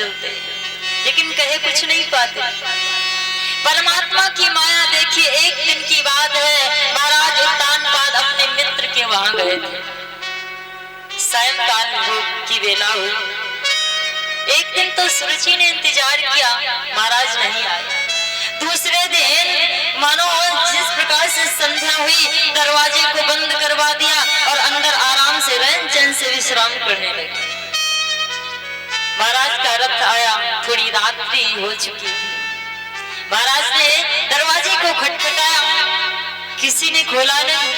जलते हैं, लेकिन कहे कुछ नहीं पाते। परमात्मा की माया देखिए। एक दिन की बात है, महाराज उत्तानपाद अपने मित्र के वहां गए थे। सायंकाल भोग की वेला हुई। एक दिन तो सुरुचि ने इंतजार किया, महाराज नहीं आए। दूसरे दिन मानो जिस प्रकार से संध्या हुई, दरवाजे को बंद करवा दिया और अंदर आराम से रैन चैन से विश्राम करने लगे। महाराज का रथ आया, थोड़ी रात्रि हो चुकी थी। महाराज ने दरवाजे को खटखटाया, किसी ने खोला नहीं।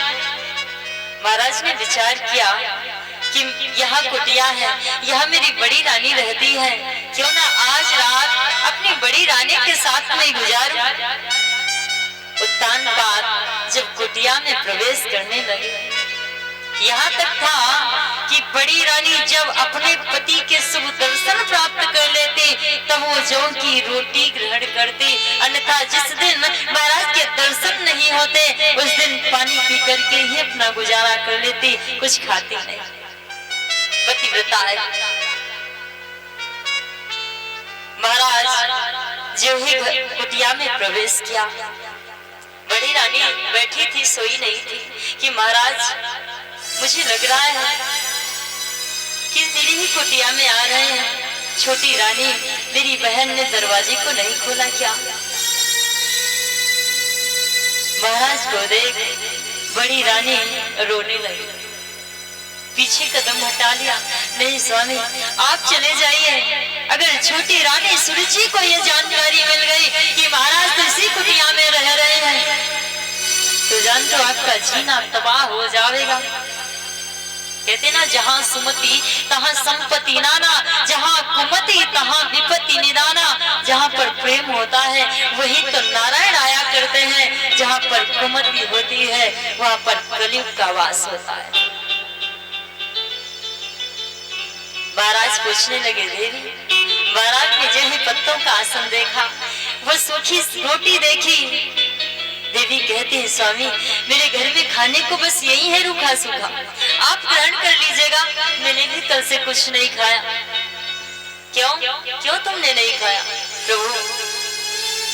महाराज ने विचार किया कि यहाँ कुटिया है, यहाँ मेरी बड़ी रानी रहती है, क्यों ना आज रात अपनी बड़ी रानी के साथ में गुजारूं। उत्तानपाद जब कुटिया में प्रवेश करने लगे, यहाँ तक था कि बड़ी रानी जब अपने पति के शुभ दर्शन प्राप्त कर लेती तब वो जौ की रोटी ग्रहण करती, अन्यथा जिस दिन महाराज के दर्शन नहीं होते उस दिन पानी पी करके ही अपना गुजारा कर लेती, कुछ खाती नहीं। पतिव्रता है। महाराज जो ही कुटिया में प्रवेश किया, बड़ी रानी बैठी थी, सोई नहीं थी कि महाराज मुझे लग रहा है कि मेरी ही कुटिया में आ रहे हैं। छोटी रानी मेरी बहन ने दरवाजे को नहीं खोला क्या? महाराज को देख बड़ी रानी रोने लगी, पीछे कदम हटा लिया। नहीं स्वामी, आप चले जाइए। अगर छोटी रानी सुरुचि को यह जानकारी मिल गई कि महाराज तो इसी कुटिया में रह रहे हैं तो जान तो आपका जीना तबाह हो जाएगा। कहते ना, जहाँ सुमति तहाँ संपत्ति नाना, जहाँ कुमति तहाँ विपत्ति निदाना। जहाँ पर प्रेम होता है वही तो नारायण आया करते हैं, जहाँ पर कुमति होती है वहाँ पर कलयुग का वास होता है। महाराज पूछने लगे, देवी महाराज ने जो ही पत्तों का आसन देखा, वो सूखी रोटी देखी। देवी कहती है, स्वामी मेरे घर में खाने को बस यही है, रूखा सूखा, आप ग्रहण कर लीजिएगा। मैंने भी कल से कुछ नहीं खाया। क्यों तुमने नहीं खाया? प्रभु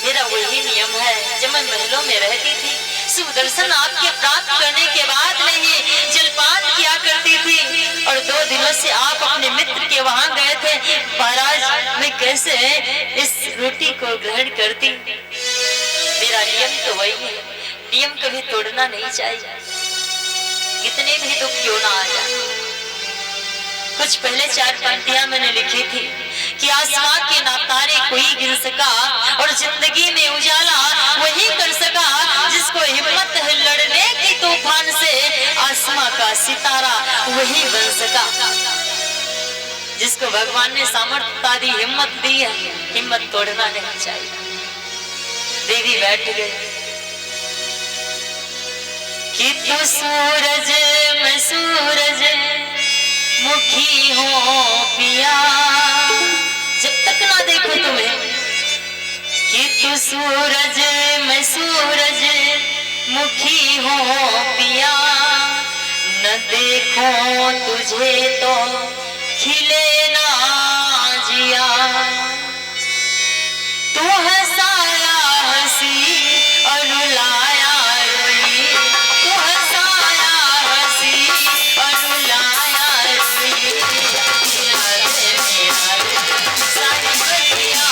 मेरा वही नियम है, जब मैं महलों में रहती थी शुभ दर्शन आपके प्राप्त करने के बाद में ही जलपान किया करती थी, और 2 दिनों से आप अपने मित्र के वहां गए थे। महाराज मैं कैसे इस रोटी को ग्रहण करती? मेरा नियम तो वही है, नियम कभी तोड़ना नहीं चाहिए, कितने भी दुख क्यों ना आ जाए। कुछ पहले 4 पंक्तियां मैंने लिखी थी कि आसमां के ना तारे कोई गिन सका, और जिंदगी में उजाला वही कर सका जिसको हिम्मत है लड़ने की तूफान से। आसमां का सितारा वही बन सका जिसको भगवान ने सामर्थ्य दी, हिम्मत दी है। हिम्मत तोड़ना नहीं चाहिए। देवी बैठ गई कि तू सूरज मैं सूरज मुखी हो पिया, जब तक ना देखो तुम्हें कि तू सूरज मैं सूरज मुखी हो पिया, न देखो तुझे तो खिले ना जिया। तू हंसाया हंसी और रुलाया रोई, तू हंसाया हंसी और रुलाया रोई। सारी बतिया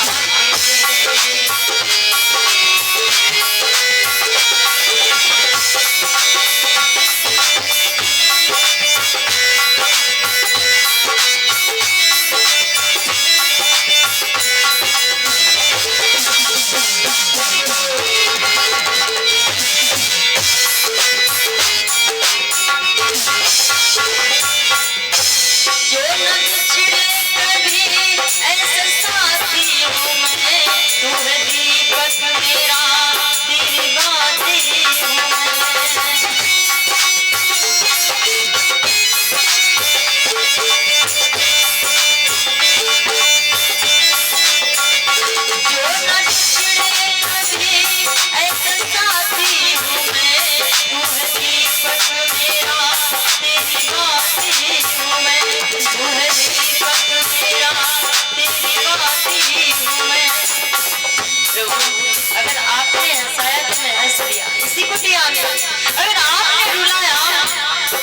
हंसाया तो मैं हंस लिया इसी कुटिया में। अगर आपने रुलाया,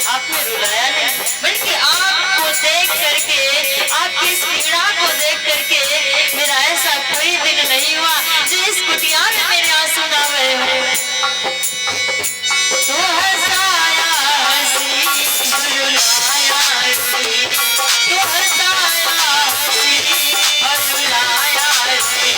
आपने रुलाया नहीं, बल्कि आपको देख करके, आपकी इस पीड़ा को देख करके मेरा ऐसा कोई दिन नहीं हुआ जो इस कुटिया में मेरे आंसू ना बहे हो। तो हंसाया हंसी और रुलाया हंसी, तो हंसाया हंसी और रुलाया हंसी,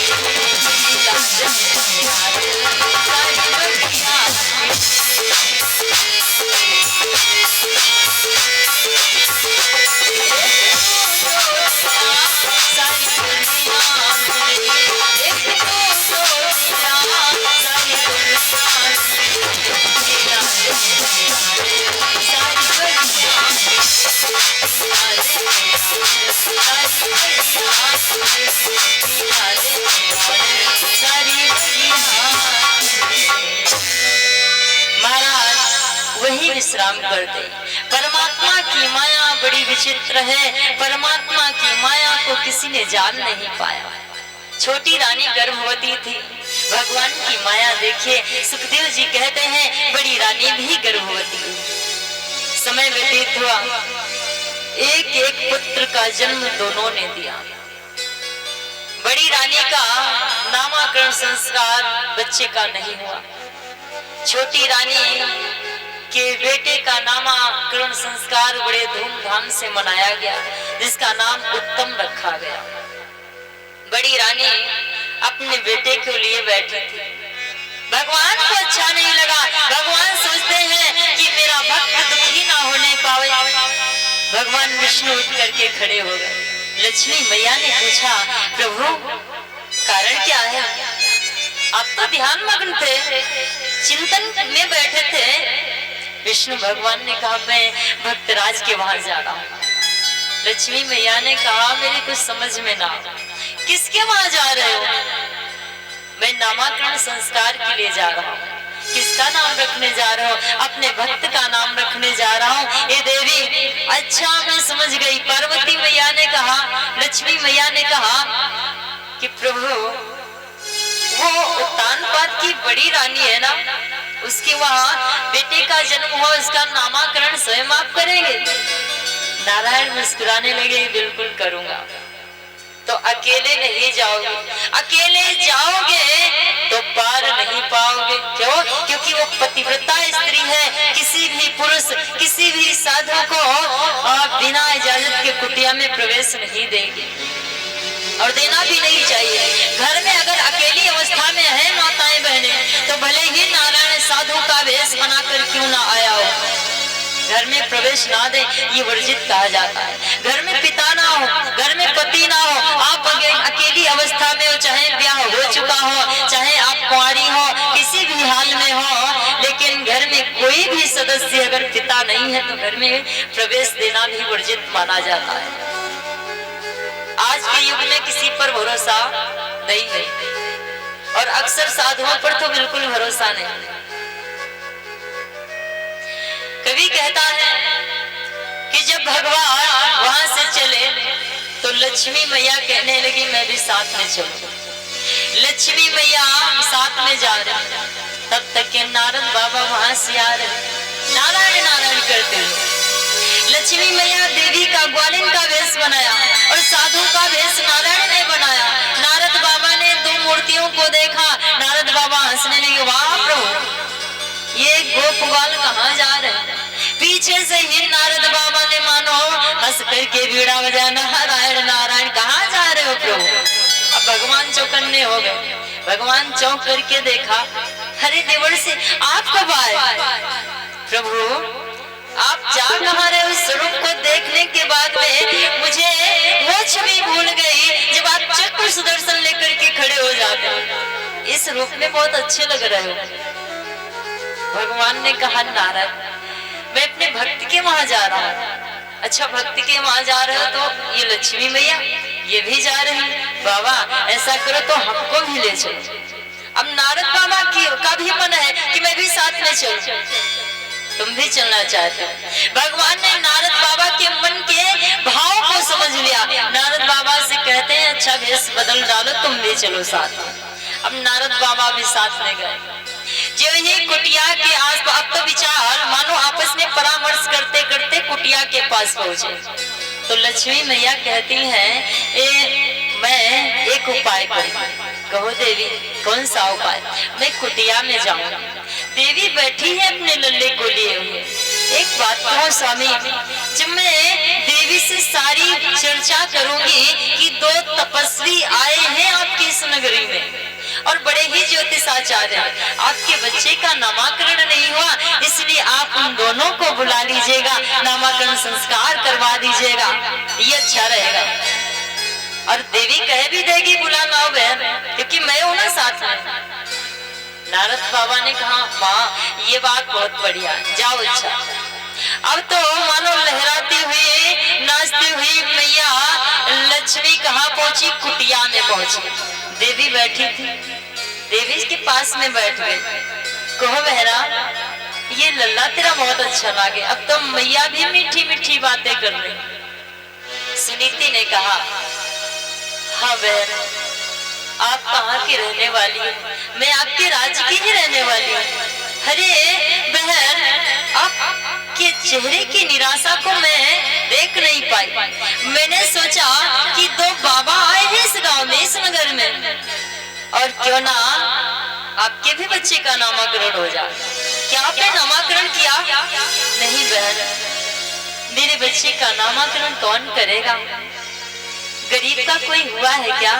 वही विश्राम कर दे। परमात्मा की माया बड़ी विचित्र है, परमात्मा की माया को किसी ने जान नहीं पाया। छोटी रानी गर्भवती थी, भगवान की माया देखिए। सुखदेव जी कहते हैं बड़ी रानी भी गर्भवती। समय व्यतीत हुआ, एक एक पुत्र का जन्म दोनों ने दिया। बड़ी रानी का नामकरण संस्कार बच्चे का नहीं हुआ। छोटी रानी के बेटे का नामकरण संस्कार बड़े धूमधाम से मनाया गया, जिसका नाम उत्तम रखा गया। बड़ी रानी अपने बेटे को लिए बैठी थी। भगवान को अच्छा नहीं लगा। भगवान सोचते हैं कि मेरा भक्त दुखी ना होने पावे। भगवान विष्णु उठ करके खड़े हो गए। लक्ष्मी मैया ने पूछा, प्रभु कारण क्या है? आप तो ध्यान मग्न थे, चिंतन में बैठे थे। विष्णु भगवान ने कहा, मैं भक्तराज के वहां जा रहा हूँ। लक्ष्मी मैया ने कहा, मेरे कुछ समझ में ना, किसके वहां जा रहे हो? मैं नामकरण संस्कार के लिए जा रहा हूँ। किसका नाम रखने जा रहा हूँ? अपने भक्त का नाम रखने जा रहा हूँ। ये देवी, अच्छा मैं समझ गई। पार्वती मैया ने कहा, लक्ष्मी मैया ने कहा कि प्रभु वो उत्तानपाद की बड़ी रानी है ना, उसके वहां बेटे का जन्म हुआ, उसका नामकरण स्वयं आप करेंगे? नारायण मुस्कुराने लगे, बिल्कुल करूंगा। तो अकेले नहीं जाओगे, अकेले जाओगे तो पार नहीं पाओगे। क्यों? क्योंकि वो पतिव्रता स्त्री है। किसी भी पुरुष, किसी भी साधु को बिना इजाजत के कुटिया में प्रवेश नहीं देगी, और देना भी नहीं चाहिए। घर में अगर अकेली अवस्था में है माताएं बहनें, तो भले ही नारायण साधु का वेश बनाकर क्यों ना आया हो, घर में प्रवेश ना दे, ये वर्जित कहा जाता है। घर में पिता ना हो, घर में पति ना हो, आप अकेली अवस्था में हो, चाहे ब्याह हो चुका हो, चाहे आप कुंवारी हो, किसी भी हाल में हो, लेकिन घर में कोई भी सदस्य अगर पिता नहीं है तो घर में प्रवेश देना भी वर्जित माना जाता है। आज के युग में किसी पर भरोसा नहीं है, और अक्सर साधुओं पर तो बिल्कुल भरोसा नहीं। कवि कहता है कि जब भगवान वहां से चले तो लक्ष्मी मैया कहने लगी, मैं भी साथ में चलूं। लक्ष्मी मैया साथ में जा रहे, तब तक के नारद बाबा वहां से आ रहे, नारायण नारायण करते हुए। लक्ष्मी मैया देवी का ग्वालिन का वेश बनाया और साधु का वेश नारायण ने बनाया। नारद बाबा ने दो मूर्तियों को देखा, नारद बाबा हंसने लगे, वाह प्रभु, ये गोपवाल कहाँ जा रहे हैं? पीछे से ही नारद बाबा ने मानो हंस करके बीड़ा बजाया, नारायण नारायण, कहाँ जा रहे हो प्रभु? अब भगवान चौकन्ने हो गए। भगवान चौंक करके देखा, अरे देवर से आप कब आए? प्रभु आप जा कहाँ रहे? उस स्वरूप को देखने के बाद में मुझे वो छवि भूल गई जब आप चक्र सुदर्शन लेकर के खड़े हो जाते हो। इस रूप में बहुत अच्छे लग रहे हो। भगवान ने कहा, नारद मैं अपने भक्त के वहां जा रहा हूँ। अच्छा भक्त के वहां जा रहे हो, तो ये लक्ष्मी मैया ये भी जा रही, बाबा ऐसा करो तो हमको भी ले चलो। अब नारद बाबा का भी मन है कि मैं भी साथ में चलूं, तुम भी चलना चाहते हो। भगवान ने नारद बाबा के मन के भाव को समझ लिया। नारद बाबा से कहते हैं, अच्छा भेष बदल डालो, तुम भी चलो साथ। अब नारद बाबा भी साथ में गए। जो ही कुटिया के आस अब तो विचार मानो आपस में परामर्श करते करते कुटिया के पास पहुंचे। तो लक्ष्मी मैया कहती हैं मैं एक उपाय करूं। कहो देवी कौन सा उपाय? मैं कुटिया में जाऊं। देवी बैठी है अपने लल्ले को लिए हुए। एक बात कहो स्वामी, जब मैं देवी से सारी चर्चा करूंगी कि दो तपस्वी आए हैं आपकी इस नगरी में और बड़े ही ज्योतिषाचार्य हैं, आपके बच्चे का नामकरण नहीं हुआ, इसलिए आप उन दोनों को बुला लीजिएगा, नामकरण संस्कार करवा दीजिएगा, ये अच्छा रहेगा। और देवी कह भी देगी बुला लाओ बहन, क्योंकि मैं हूं ना साथ में। नारद बाबा ने कहा माँ ये बात बहुत बढ़िया, जाओ। अच्छा अब तो मानो लहराती हुई नाचती हुई मैया लक्ष्मी कहाँ पहुंची? कुटिया में पहुंची। देवी बैठी थी, देवी के पास में बैठ गई। कहो बहरा ये लल्ला तेरा बहुत अच्छा लगे, अब तो मैया भी मीठी मीठी बातें कर रही। सुनीति ने कहा हाँ बहन आप कहाँ की रहने वाली है? मैं आपके राज्य की ही रहने वाली हूँ। अरे बहन आपके चेहरे की निराशा को मैं देख नहीं पाई। मैंने सोचा कि दो बाबा आए हैं इस गांव में, इस नगर में, और क्यों ना आपके भी बच्चे का नामकरण हो जाए। क्या आपने नामकरण किया? नहीं बहन, मेरे बच्चे का नामकरण कौन करेगा? गरीब का कोई हुआ है क्या?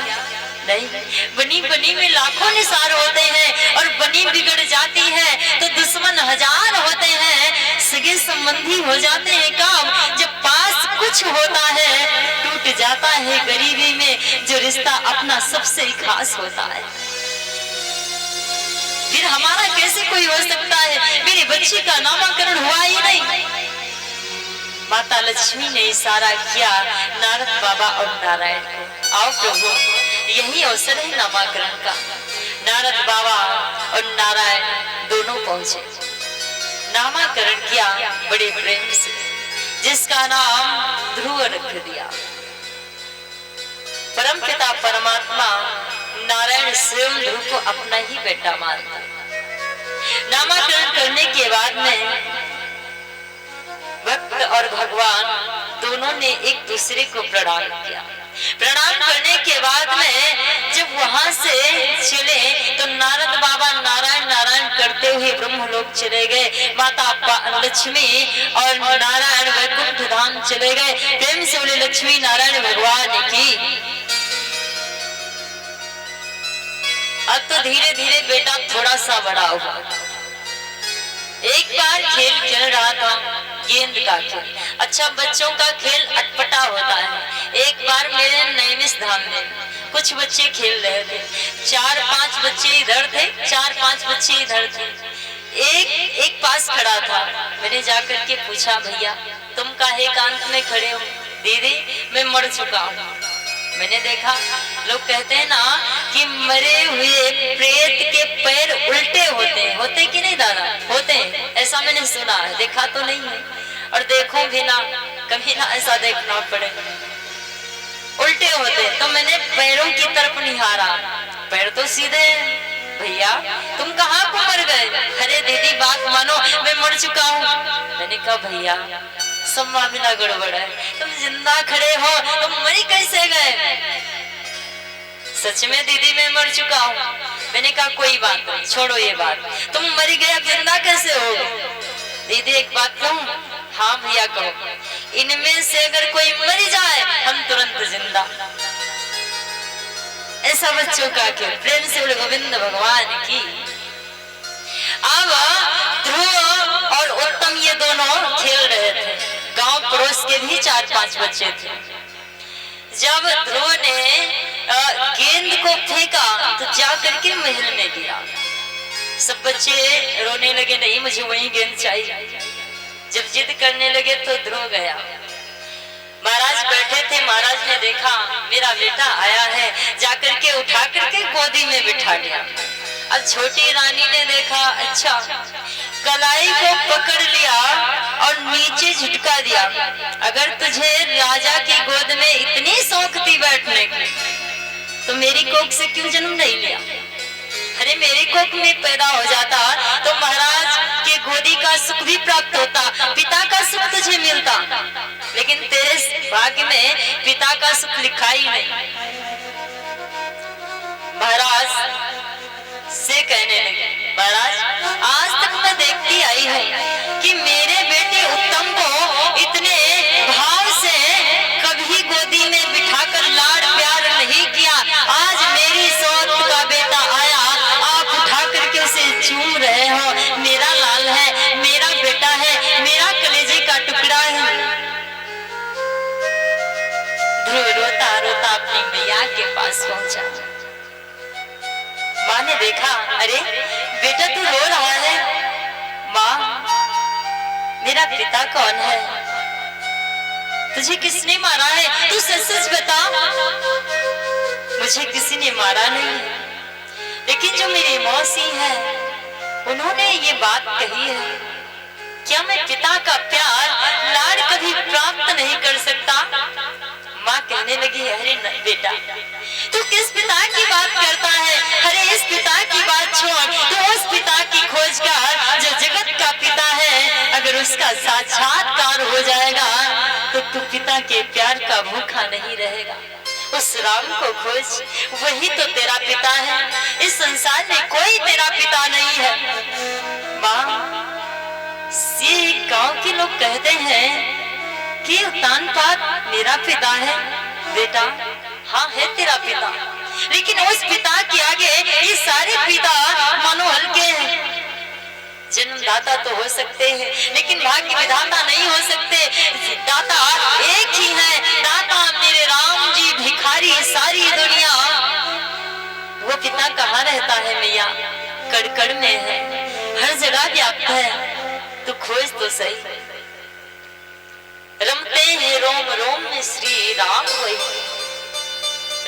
नहीं। बनी बनी में लाखों निसार होते हैं और बनी बिगड़ जाती है तो दुश्मन हजार होते हैं, सगे संबंधी हो जाते हैं काम, जब पास कुछ होता है टूट जाता है गरीबी में जो रिश्ता अपना सबसे खास होता है। फिर हमारा कैसे कोई हो सकता है? मेरे बच्चे का नामकरण हुआ ही नहीं। माता लक्ष्मी ने इशारा किया नारद बाबा और नारायण को, आओ प्रभु यही अवसर है नामकरण का। नारद बाबा और नारायण दोनों पहुंचे, नामकरण किया बड़े प्रेम से, जिसका नाम ध्रुव रख दिया। परमपिता परमात्मा नारायण स्वयं ध्रुव को अपना ही बेटा मानता। नामकरण करने के बाद में भक्त और भगवान दोनों ने एक दूसरे को प्रणाम किया। प्रणाम करने के बाद में जब वहां से चले तो नारद बाबा नारायण नारायण करते हुए ब्रह्मलोक चले गए। माता लक्ष्मी और नारायण वैकुंठ धाम चले गए। प्रेम से बोले लक्ष्मी नारायण भगवान की। अब तो धीरे धीरे बेटा थोड़ा सा बड़ा हुआ। एक बार खेल चल रहा था, गेंद का खेल। अच्छा बच्चों का खेल अटपटा होता है। एक बार मेरे नैमिष धाम में कुछ बच्चे खेल रहे थे, 4-5 बच्चे इधर थे, 4-5 बच्चे इधर थे। एक पास खड़ा था। मैंने जाकर के पूछा भैया तुम काहे एकांत में खड़े हो? दीदी मैं मर चुका हूँ। मैंने देखा लोग कहते हैं ना कि मरे हुए प्रेत के पैर उल्टे होते हैं, होते कि नहीं दादा? होते हैं, ऐसा मैंने सुना है, देखा तो नहीं है और देखो भी ना, कभी ना ऐसा देखना पड़े। उल्टे होते तो मैंने पैरों की तरफ निहारा, पैर तो सीधे भैया तुम कहाँ को मर गए? अरे दीदी बात मानो मैं मर चुका हूँ। मैंने कहा भैया सब मामला गड़बड़ है, तुम जिंदा खड़े हो तुम मरी कैसे गए? सच में दीदी मैं मर चुका हूँ। मैंने कहा कोई बात नहीं, छोड़ो ये बात, तुम मरी गए अब जिंदा कैसे हो? दीदी एक बात कहूँ? हाँ भैया कहो। इनमें से अगर कोई मर जाए हम तुरंत जिंदा। ऐसा बच्चों का खेल। प्रेम से बोले गोविंद भगवान की। अब ध्रुव और उत्तम ये दोनों खेल रहे थे। गांव पड़ोस के भी 4-5 बच्चे थे। जब ध्रुव ने गेंद को फेंका तो जा करके महल में गिरा। सब बच्चे रोने लगे, नहीं मुझे वही गेंद चाहिए। जब जिद करने लगे तो ध्रुव गया। महाराज बैठे थे, महाराज ने देखा मेरा बेटा आया है, जाकर के उठा करके गोदी में बिठा लिया। अब छोटी रानी ने देखा, अच्छा कलाई को पकड़ लिया और नीचे झटका दिया। अगर तुझे राजा की गोद में इतनी शौक थी बैठने की तो मेरी कोख से क्यों जन्म नहीं लिया? अरे मेरे कोख में पैदा हो जाता तो महाराज के गोदी का सुख भी प्राप्त होता, पिता का सुख तुझे मिलता, लेकिन तेरे भाग्य में पिता का सुख लिखा ही नहीं। महाराज से कहने लगे, महाराज आज तक मैं देखती आई हूँ कि मेरे बेटे उत्तम को इतने भाव से कभी गोदी में बिठाकर लाड़ प्यार नहीं किया। आज मेरी सौत का बेटा आया, आप उठा करके उसे चूम रहे हो। मेरा लाल है, मेरा बेटा है, मेरा कलेजे का टुकड़ा है। ध्रुव रोता रोता अपनी मैया के पास पहुंचा। माँ ने देखा, अरे बेटा तू रो रहा है। माँ, मेरा पिता कौन है? तुझे किसने मारा है? तू सच सच बता। मुझे किसी ने मारा नहीं, लेकिन जो मेरी मौसी है उन्होंने ये बात कही है। क्या मैं पिता का प्यार लाड़ कभी प्राप्त नहीं कर सकता? माँ कहने लगी, अरे बेटा तू किस पिता की बात करता है? अरे इस पिता की बात छोड़, तू उस पिता की खोज कर जो जगत का पिता है। अगर उसका साक्षात्कार हो जाएगा तो तू पिता के प्यार का भूखा नहीं रहेगा। उस राम को खोज, वही तो तेरा पिता है। इस संसार में कोई तेरा पिता नहीं है। माँ, ये गांव के लोग कहते हैं कि उत्तानपाद मेरा पिता है। बेटा हाँ है तेरा पिता, लेकिन उस पिता के आगे ये सारे पिता मानो हल्के हैं। जन्मदाता तो हो सकते हैं, लेकिन भाग्य विधाता नहीं हो सकते। दाता एक ही है, दाता मेरे राम जी भिखारी सारी दुनिया। वो पिता कहाँ रहता है मैया? कड़कड़ में है, हर जगह व्याप्त है। तो खोज तो सही। रमते हैं रोम रोम में श्री राम वही।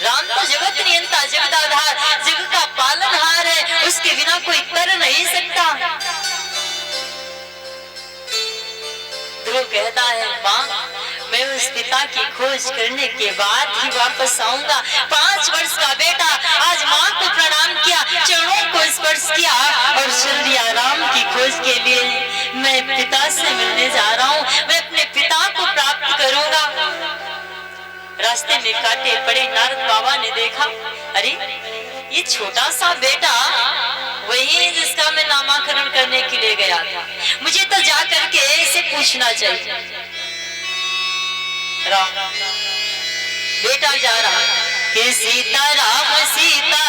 राम तो जगत नियंता, जगदाधार, जग का पालनहार है। उसके बिना कोई तर नहीं सकता। ध्रुव कहता है, माँ मैं उस पिता की खोज करने के बाद ही वापस आऊंगा। 5 वर्ष का बेटा आज माँ को प्रणाम किया, चरणों को स्पर्श किया और चल दिया राम की खोज के लिए। मैं पिता से मिलने जा रहा हूँ, मैं अपने पिता को प्राप्त करूंगा। रास्ते में कांटे पड़े। नारद बाबा ने देखा, अरे ये छोटा सा बेटा वही है जिसका मैं नामकरण करने के लिए गया था। मुझे तो जा करके इसे पूछना चाहिए। राम बेटा जा रहा कि सीता राम सीता